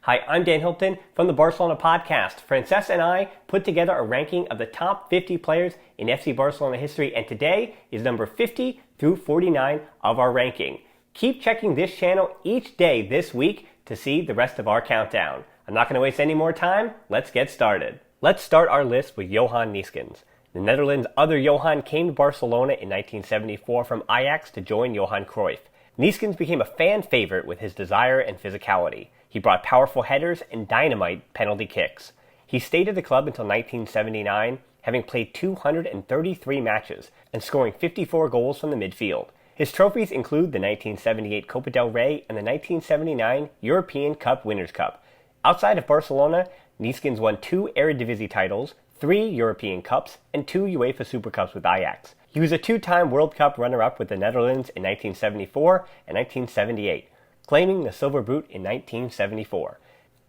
Hi, I'm Dan Hilton from the Barcelona Podcast. Frances and I put together a ranking of the top 50 players in FC Barcelona history, and today is number 50 through 49 of our ranking. Keep checking this channel each day this week to see the rest of our countdown. I'm not going to waste any more time. Let's get started. Let's start our list with Johan Neeskens. The Netherlands' other Johan came to Barcelona in 1974 from Ajax to join Johan Cruyff. Neeskens became a fan favorite with his desire and physicality. He brought powerful headers and dynamite penalty kicks. He stayed at the club until 1979, having played 233 matches and scoring 54 goals from the midfield. His trophies include the 1978 Copa del Rey and the 1979 European Cup Winners' Cup. Outside of Barcelona, Neeskens won 2 Eredivisie titles, 3 European Cups, and 2 UEFA Super Cups with Ajax. He was a 2-time World Cup runner-up with the Netherlands in 1974 and 1978, claiming the silver boot in 1974.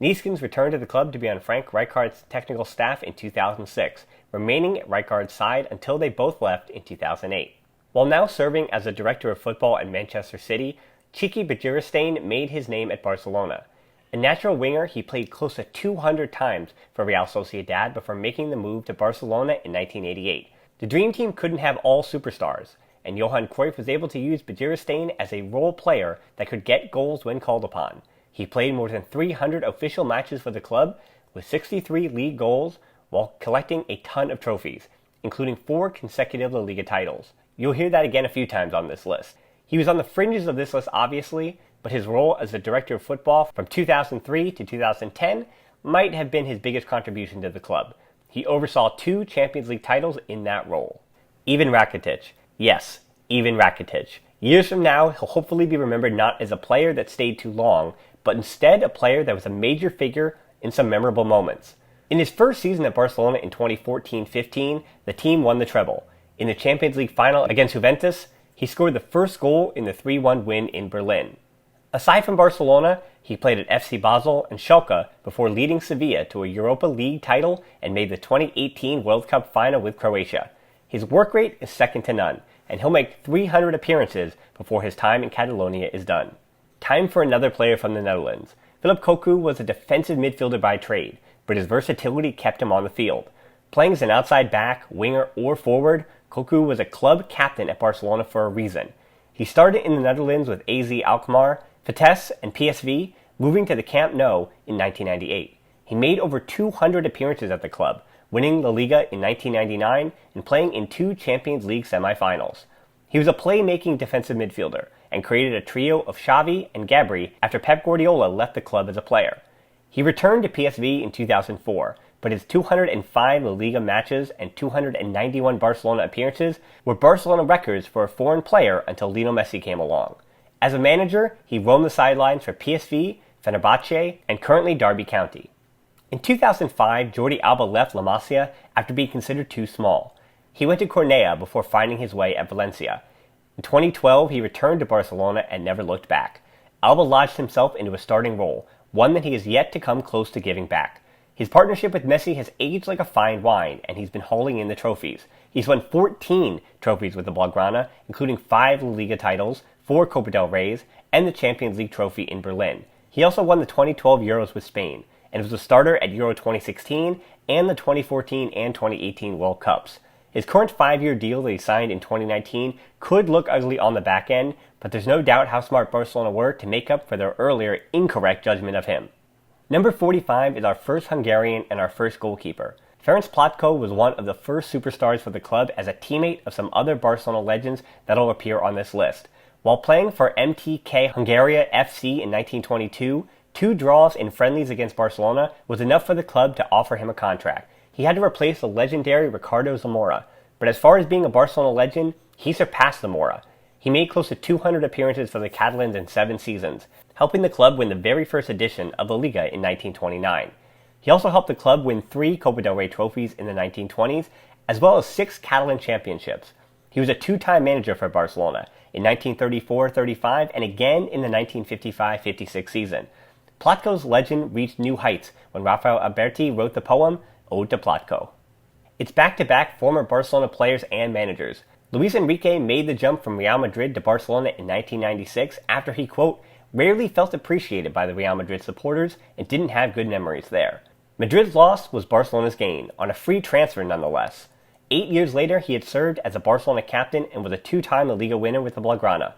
Neeskens returned to the club to be on Frank Rijkaard's technical staff in 2006, remaining at Rijkaard's side until they both left in 2008. While now serving as a director of football at Manchester City, Txiki Begiristain made his name at Barcelona. A natural winger, he played close to 200 times for Real Sociedad before making the move to Barcelona in 1988. The Dream Team couldn't have all superstars, and Johan Cruyff was able to use Begiristain as a role player that could get goals when called upon. He played more than 300 official matches for the club with 63 league goals while collecting a ton of trophies, including 4 consecutive La Liga titles. You'll hear that again a few times on this list. He was on the fringes of this list obviously, but his role as the director of football from 2003 to 2010 might have been his biggest contribution to the club. He oversaw 2 Champions League titles in that role. Even Rakitić. Yes, even Rakitić. Years from now, he'll hopefully be remembered not as a player that stayed too long, but instead a player that was a major figure in some memorable moments. In his first season at Barcelona in 2014-15, the team won the treble. In the Champions League final against Juventus, he scored the first goal in the 3-1 win in Berlin. Aside from Barcelona, he played at FC Basel and Schalke before leading Sevilla to a Europa League title and made the 2018 World Cup final with Croatia. His work rate is second to none, and he'll make 300 appearances before his time in Catalonia is done. Time for another player from the Netherlands. Phillip Cocu was a defensive midfielder by trade, but his versatility kept him on the field. Playing as an outside back, winger, or forward, Cocu was a club captain at Barcelona for a reason. He started in the Netherlands with AZ Alkmaar, Vitesse, and PSV, moving to the Camp Nou in 1998. He made over 200 appearances at the club, winning La Liga in 1999 and playing in 2 Champions League semi-finals. He was a playmaking defensive midfielder and created a trio of Xavi and Gabri after Pep Guardiola left the club as a player. He returned to PSV in 2004, but his 205 La Liga matches and 291 Barcelona appearances were Barcelona records for a foreign player until Lionel Messi came along. As a manager, he roamed the sidelines for PSV, Fenerbahce, and currently Derby County. In 2005, Jordi Alba left La Masia after being considered too small. He went to Cornellà before finding his way at Valencia. In 2012, he returned to Barcelona and never looked back. Alba lodged himself into a starting role, one that he has yet to come close to giving back. His partnership with Messi has aged like a fine wine, and he's been hauling in the trophies. He's won 14 trophies with the Blaugrana, including 5 La Liga titles, 4 Copa del Reys, and the Champions League trophy in Berlin. He also won the 2012 Euros with Spain, and was a starter at Euro 2016 and the 2014 and 2018 World Cups. His current 5-year deal that he signed in 2019 could look ugly on the back end, but there's no doubt how smart Barcelona were to make up for their earlier incorrect judgment of him. Number 45 is our first Hungarian and our first goalkeeper. Ferenc Plattkó was one of the first superstars for the club as a teammate of some other Barcelona legends that'll appear on this list. While playing for MTK Hungaria FC in 1922, 2 draws in friendlies against Barcelona was enough for the club to offer him a contract. He had to replace the legendary Ricardo Zamora, but as far as being a Barcelona legend, he surpassed Zamora. He made close to 200 appearances for the Catalans in 7 seasons, helping the club win the very first edition of the Liga in 1929. He also helped the club win 3 Copa del Rey trophies in the 1920s, as well as 6 Catalan championships. He was a 2-time manager for Barcelona, in 1934-35 and again in the 1955-56 season. Plattkó's legend reached new heights when Rafael Alberti wrote the poem Ode to Plattkó. It's back-to-back former Barcelona players and managers. Luis Enrique made the jump from Real Madrid to Barcelona in 1996 after he, quote, rarely felt appreciated by the Real Madrid supporters and didn't have good memories there. Madrid's loss was Barcelona's gain, on a free transfer nonetheless. 8 years later, he had served as a Barcelona captain and was a two-time La Liga winner with the Blaugrana.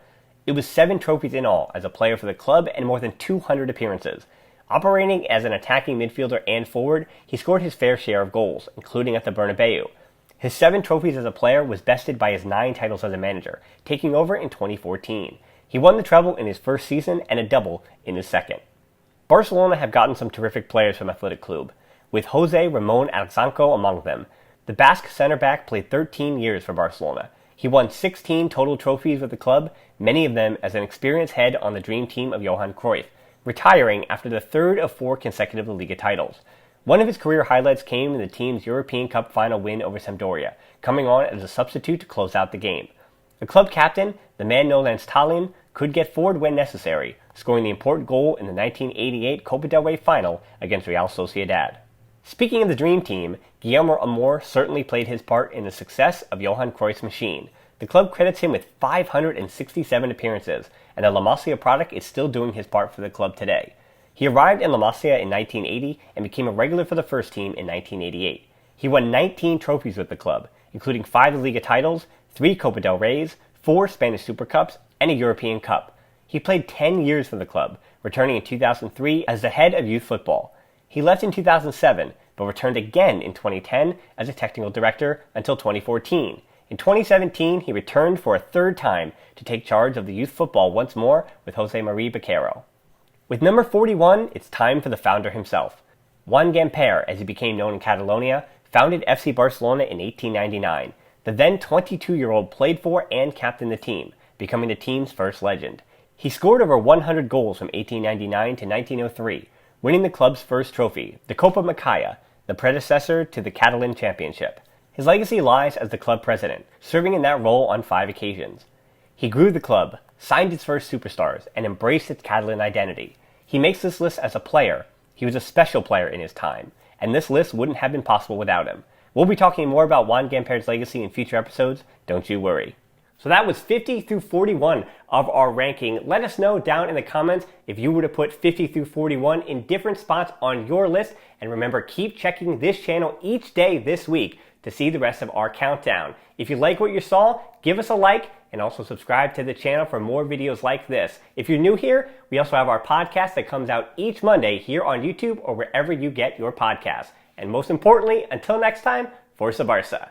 It was 7 trophies in all as a player for the club and more than 200 appearances. Operating as an attacking midfielder and forward, he scored his fair share of goals, including at the Bernabeu. His 7 trophies as a player was bested by his 9 titles as a manager, taking over in 2014. He won the treble in his first season and a double in his second. Barcelona have gotten some terrific players from Athletic Club, with José, Ramón, Alexanko among them. The Basque center-back played 13 years for Barcelona. He won 16 total trophies with the club, many of them as an experienced head on the dream team of Johan Cruyff, retiring after the third of 4 consecutive La Liga titles. One of his career highlights came in the team's European Cup final win over Sampdoria, coming on as a substitute to close out the game. The club captain, the man known as Tallinn, could get forward when necessary, scoring the important goal in the 1988 Copa del Rey final against Real Sociedad. Speaking of the dream team, Guillermo Amor certainly played his part in the success of Johan Cruyff's machine. The club credits him with 567 appearances, and the La Masia product is still doing his part for the club today. He arrived in La Masia in 1980 and became a regular for the first team in 1988. He won 19 trophies with the club, including 5 La Liga titles, 3 Copa del Reys, 4 Spanish Super Cups, and a European Cup. He played 10 years for the club, returning in 2003 as the head of youth football. He left in 2007, but returned again in 2010 as a technical director until 2014. In 2017, he returned for a third time to take charge of the youth football once more with José María Baquero. With number 41, it's time for the founder himself. Joan Gamper, as he became known in Catalonia, founded FC Barcelona in 1899. The then 22-year-old played for and captained the team, becoming the team's first legend. He scored over 100 goals from 1899 to 1903, winning the club's first trophy, the Copa Macaya, the predecessor to the Catalan Championship. His legacy lies as the club president, serving in that role on 5 occasions. He grew the club, signed its first superstars, and embraced its Catalan identity. He makes this list as a player. He was a special player in his time, and this list wouldn't have been possible without him. We'll be talking more about Joan Gamper's legacy in future episodes, don't you worry. So that was 50 through 41 of our ranking. Let us know down in the comments if you were to put 50 through 41 in different spots on your list. And remember, keep checking this channel each day this week to see the rest of our countdown. If you like what you saw, give us a like and also subscribe to the channel for more videos like this. If you're new here, we also have our podcast that comes out each Monday here on YouTube or wherever you get your podcasts. And most importantly, until next time, Forza Barça.